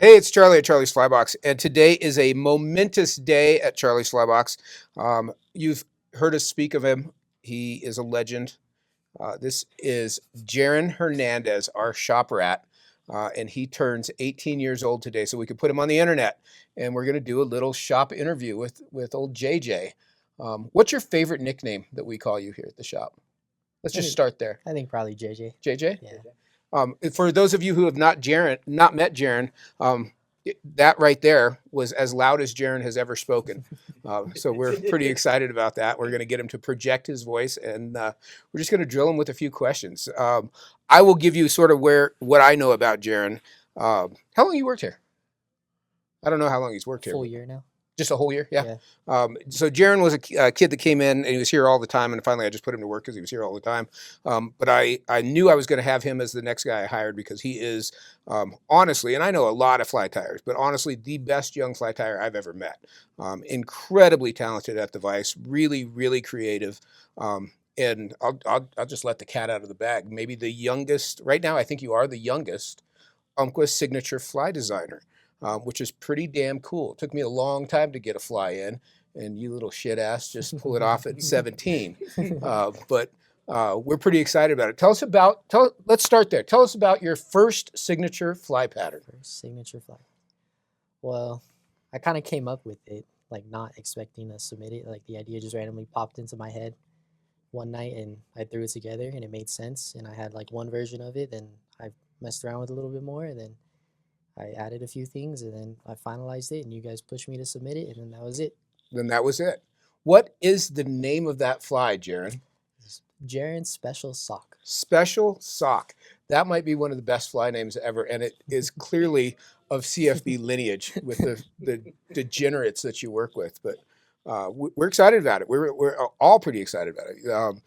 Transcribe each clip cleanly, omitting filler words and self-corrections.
Hey, it's Charlie at Charlie's Flybox, and today is a momentous day at Charlie's Flybox. You've heard us speak of him. He is a legend. This is Jaren Hernandez, our shop rat, and he turns 18 years old today, so we could put him on the internet, and we're going to do a little shop interview with old JJ. What's your favorite nickname that we call you here at the shop? Let's I just think start there. I think probably JJ. JJ? Yeah. For those of you who have not met Jaren, that right there was as loud as Jaren has ever spoken. So we're pretty excited about that. We're going to get him to project his voice, and we're just going to drill him with a few questions. I will give you sort of what I know about Jaren. How long you worked here? I don't know how long he's worked here. Full year now. Just a whole year, yeah. Yeah. So Jaren was a kid that came in, and he was here all the time. And finally, I just put him to work because he was here all the time. But I knew I was going to have him as the next guy I hired because he is honestly, and I know a lot of fly tyers, but honestly, the best young fly tyer I've ever met. Incredibly talented at the vise, really, really creative. And I'll just let the cat out of the bag. Maybe the youngest right now. I think you are the youngest Umpqua signature fly designer. Which is pretty damn cool. It took me a long time to get a fly in, and you little shit ass just pull it off at 17. But we're pretty excited about it. Let's start there. Tell us about your first signature fly pattern. First signature fly. Well, I kind of came up with it, like not expecting to submit it. Like the idea just randomly popped into my head one night, and I threw it together, and it made sense. And I had like one version of it, then I messed around with it a little bit more, and then I added a few things, and then I finalized it, and you guys pushed me to submit it, and then that was it. Then that was it. What is the name of that fly, Jaren? Jaren's Special Sock. Special Sock. That might be one of the best fly names ever, and it is clearly of CFB lineage with the degenerates that you work with. But we're excited about it. We're all pretty excited about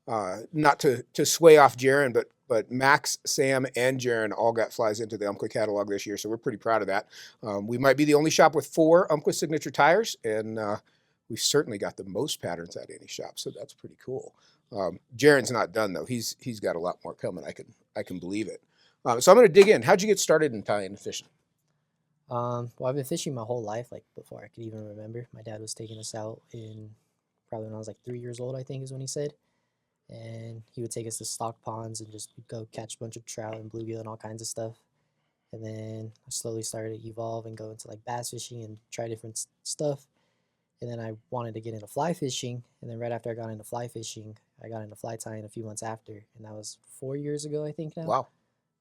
it. Not to sway off Jaren, but Max, Sam, and Jaren all got flies into the Umpqua catalog this year, so we're pretty proud of that. We might be the only shop with 4 Umpqua signature tires, and we've certainly got the most patterns out of any shop, so that's pretty cool. Jaren's not done though; he's got a lot more coming. I can believe it. So I'm going to dig in. How'd you get started in tying and fishing? Well, I've been fishing my whole life, like before I could even remember. My dad was taking us out in probably when I was like 3 years old, I think is when he said. And he would take us to stock ponds and just go catch a bunch of trout and bluegill and all kinds of stuff. And then I slowly started to evolve and go into like bass fishing and try different stuff. And then I wanted to get into fly fishing. And then right after I got into fly fishing, I got into fly tying a few months after. And that was 4 years ago, I think now. Wow.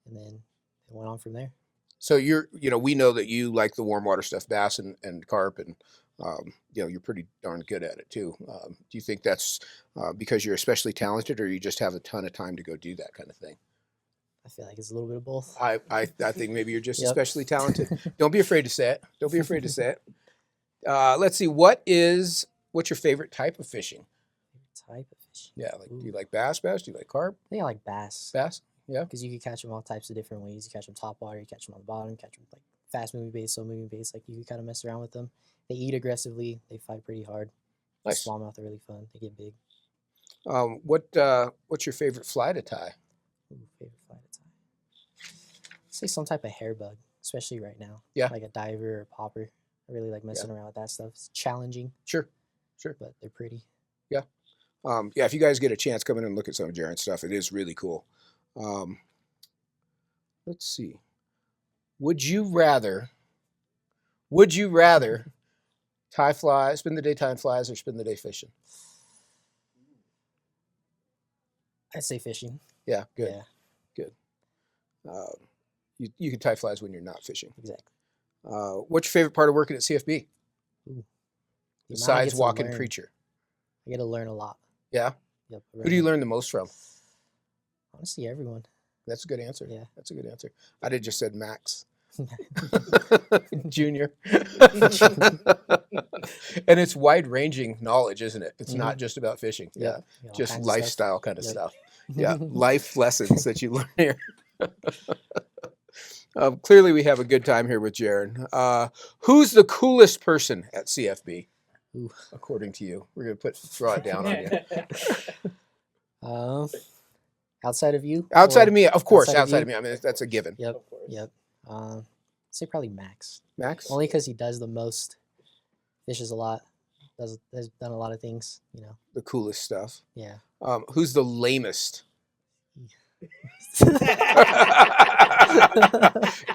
And then it went on from there. So we know that you like the warm water stuff, bass and carp, and you're pretty darn good at it too. Do you think that's because you're especially talented, or you just have a ton of time to go do that kind of thing? I feel like it's a little bit of both. I think maybe you're just Yep. especially talented. Don't be afraid to say it. Don't be afraid to say it. Let's see. What's your favorite type of fishing? Type of fish. Yeah, like do you like bass? Do you like carp? I think I like bass. Bass? Yeah. Because you can catch them all types of different ways. You catch them top water, you catch them on the bottom, catch them like fast moving baits, slow moving baits. Like you can kind of mess around with them. They eat aggressively. They fight pretty hard. Nice. Smallmouth are really fun. They get big. What's your favorite fly to tie? Ooh, favorite fly to tie. Say some type of hair bug, especially right now. Yeah. Like a diver or a popper. I really like messing around with that stuff. It's challenging. Sure. But they're pretty. Yeah. If you guys get a chance, come in and look at some of Jaren's stuff. It is really cool. Let's see. Would you rather tie flies, spend the day tying flies, or spend the day fishing? I'd say fishing. Yeah, good. Yeah, Good. You can tie flies when you're not fishing. exactly. What's your favorite part of working at CFB? Ooh. The amount I Besides get to walking learn. preacher. I get to learn a lot. Yeah? Yep. Who do you learn the most from? Honestly, everyone. That's a good answer. Yeah. That's a good answer. I'd have just said Max. Junior. And it's wide-ranging knowledge, isn't it? It's not just about fishing. Yeah. You know, all Just kinds of lifestyle kind of Yep. stuff. Yeah. Life lessons that you learn here. Clearly, we have a good time here with Jaren. Who's the coolest person at CFB, Ooh. according to you? We're going to draw it down on you. Outside of you? Outside Or of me, of course. outside of Outside you? of me. I mean, that's a given. Yep. Yep. say probably Max. Max? Only because he does the most, fishes a lot, has done a lot of things. The coolest stuff. Yeah. Who's the lamest?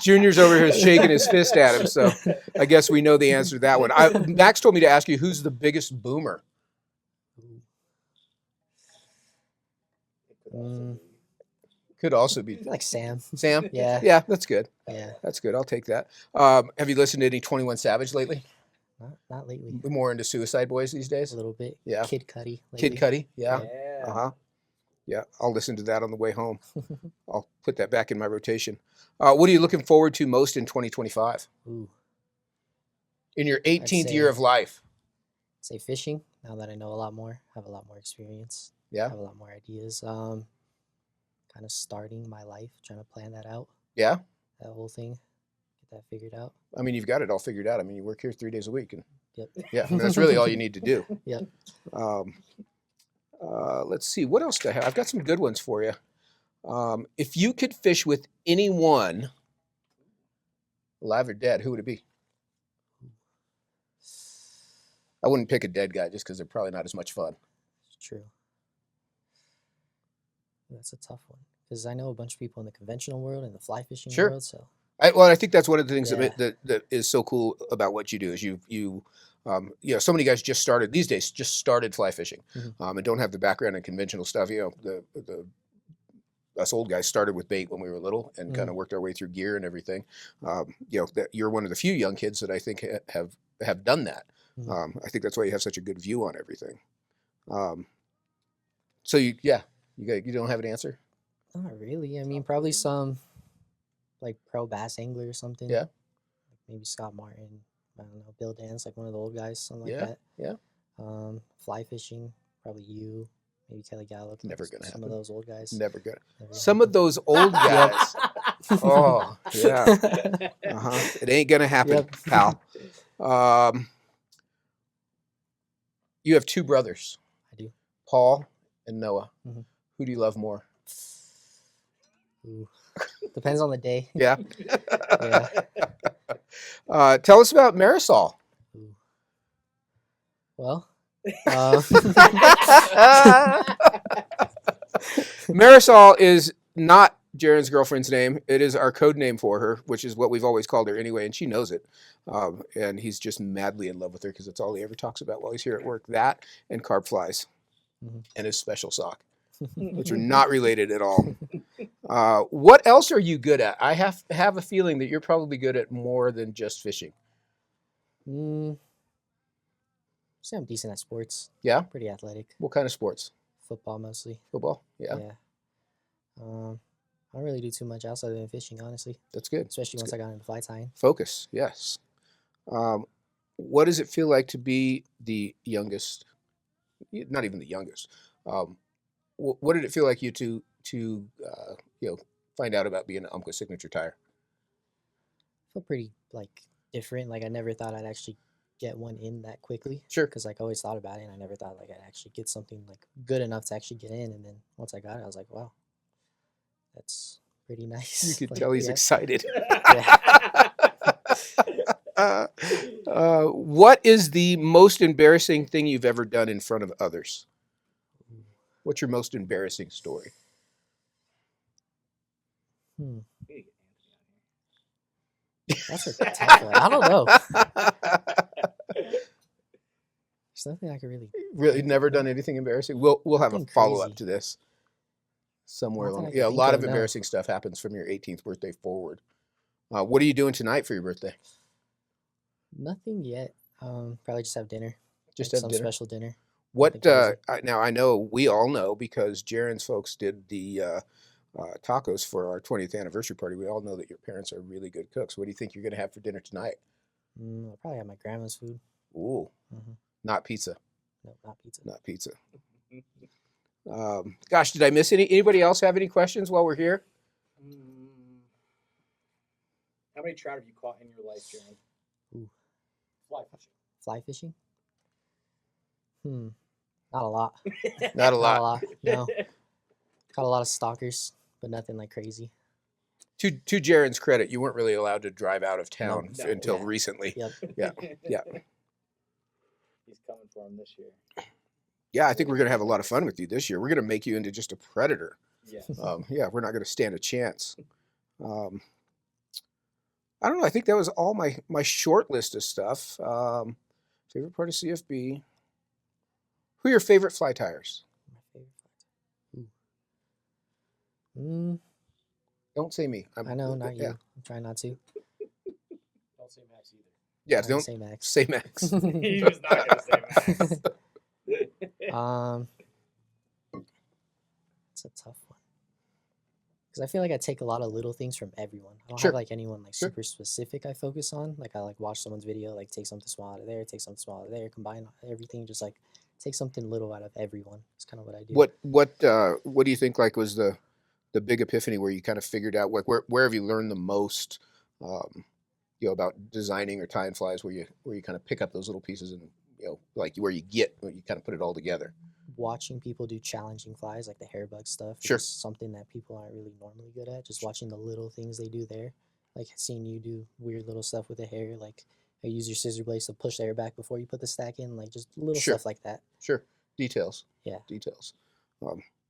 Junior's over here shaking his fist at him, so I guess we know the answer to that one. Max told me to ask you who's the biggest boomer. Could also be Like Sam. Sam. Yeah. Yeah, that's good. Yeah. That's good. I'll take that. Have you listened to any 21 Savage lately? Not lately. More into Suicide Boys these days? A little bit. Yeah. Kid Cudi. Kid Cudi? Yeah. Yeah. Yeah, I'll listen to that on the way home. I'll put that back in my rotation. What are you looking forward to most in 2025? Ooh. In your 18th say- year of life? Say fishing. Now that I know a lot more, have a lot more experience. Yeah. Have a lot more ideas. Kind of starting my life, trying to plan that out. Yeah? That whole thing. Get that figured out. I mean, you've got it all figured out. I mean, you work here 3 days a week. And Yep. yeah, I mean, that's really all you need to do. Yep. Let's see. What else do I have? I've got some good ones for you. If you could fish with anyone, alive or dead, who would it be? I wouldn't pick a dead guy just because they're probably not as much fun. True. That's a tough one because I know a bunch of people in the conventional world and the fly fishing Sure. world. So I think that's one of the things Yeah. that is so cool about what you do is so many guys just started these days, just started fly fishing, Mhm. and don't have the background in conventional stuff. Us old guys started with bait when we were little and kind of worked our way through gear and everything. That you're one of the few young kids that I think have done that. Mhm. I think that's why you have such a good view on everything. So you don't have an answer? not really. I mean, probably some like pro bass angler or something. Yeah. Like maybe Scott Martin. I don't know. Bill Dance, like one of the old guys, something like Yeah, that. yeah. Fly fishing, probably you. Maybe Kelly Gallup. Never like gonna Some happen. of those old guys. Never good. Never Some of those old guys. Oh, yeah. happen. It ain't gonna happen, Yep. pal. You have 2 brothers, I do. Paul and Noah. Mhm. Who do you love more? Ooh. Depends on the day. Yeah. Yeah. Tell us about Marisol. Ooh. Well, Marisol is not Jaren's girlfriend's name. It is our code name for her, which is what we've always called her anyway, and she knows it. And he's just madly in love with her because it's all he ever talks about while he's here at work. That and carp flies Mhm. and his special sock, which are not related at all. What else are you good at? I have a feeling that you're probably good at more than just fishing. Say I'm decent at sports. Yeah? Pretty athletic. What kind of sports? Football mostly. Football? Yeah, Yeah. I don't really do too much outside than fishing, honestly. that's good. Especially That's once I got into fly tying. Focus, yes. What does it feel like to be the youngest? Not even the youngest. What did it feel like you to find out about being an Umpqua signature tire? Felt pretty like different. Like I never thought I'd actually get one in that quickly. Sure. Because like I always thought about it, and I never thought like I'd actually get something like good enough to actually get in. And then once I got it, I was like, wow, that's pretty nice. You could Like, tell he's yeah. excited. Yeah. What is the most embarrassing thing you've ever done in front of others? What's your most embarrassing story? That's a tough one. I don't know. There's nothing I could really. Really, never done anything embarrassing. We'll have a Nothing follow up crazy. to this somewhere Nothing along. I can Yeah, a think lot of, of no. embarrassing stuff happens from your 18th birthday forward. What are you doing tonight for your birthday? Nothing yet. Probably just have dinner. Just like have some dinner? special dinner. What? Nothing crazy. Now I know we all know because Jaren's folks did the tacos for our 20th anniversary party. We all know that your parents are really good cooks. What do you think you're going to have for dinner tonight? I'll probably have my grandma's food. Ooh, Mhm. not pizza. No, not pizza. Not pizza. Gosh, did I miss anybody else have any questions while we're here? How many trout have you caught in your life, Jaren? Ooh. Fly fishing. Fly fishing? Not a lot. Not a Not a lot. lot. No. Caught a lot of stalkers, but nothing like crazy. To Jaren's credit, you weren't really allowed to drive out of town No. until Yeah. recently. Yep. Yeah. Yeah. He's coming for him this year. Yeah, I think we're gonna have a lot of fun with you this year. We're gonna make you into just a predator. Yes. Yeah, we're not gonna stand a chance. I don't know. I think that was all my short list of stuff. Favorite part of CFB. Who are your favorite fly tires? My favorite flight. Ooh. Don't say me. I know, not you. Yeah, I'm trying not to. Don't say Max either. yeah. I'm gonna Don't say Max. say Max. He was not gonna say Max. It's a tough one because I feel like I take a lot of little things from everyone. I don't Sure. have like anyone like Sure. super specific I focus on. Like I like watch someone's video, like take something small out of there, take something small out of there, combine everything, just like take something little out of everyone. It's kind of what I do. What do you think like was the big epiphany where you kind of figured out where have you learned the most about designing or tying flies where you kind of pick up those little pieces and like where you kind of put it all together? Watching people do challenging flies, like the hair bug stuff, Sure. is something that people aren't really normally good at. Just watching the little things they do there, like seeing you do weird little stuff with the hair, like use your scissor blades to push the hair back before you put the stack in, like just little Sure. stuff like that. Sure. Details. Yeah. Details.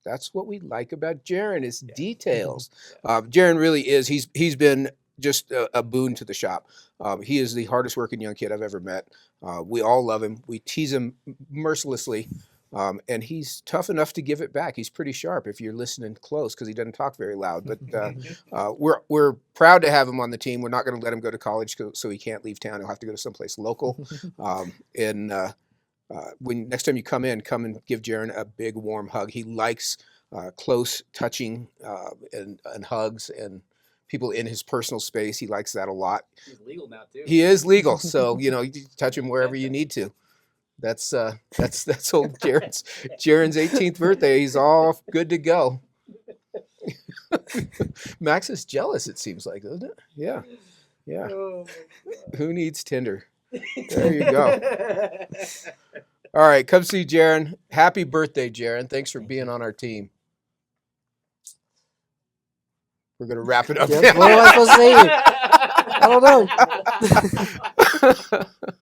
That's what we like about Jaren is Yeah. details. Jaren really is. He's been just a boon to the shop. He is the hardest working young kid I've ever met. We all love him. We tease him mercilessly. And he's tough enough to give it back. He's pretty sharp if you're listening close because he doesn't talk very loud. But we're proud to have him on the team. We're not going to let him go to college so he can't leave town. He'll have to go to someplace local. When next time you come and give Jaren a big warm hug. He likes close touching and hugs and people in his personal space. He likes that a lot. He's legal now too. He is legal, so you touch him wherever you need to. That's old Jaren's 18th birthday. He's all good to go. Max is jealous, it seems like, doesn't it? Yeah. Yeah. Oh my God. Who needs Tinder? There you go. All right, come see Jaren. Happy birthday, Jaren. Thanks for being on our team. We're going to wrap it up. Yep, what am I supposed to say? I don't know.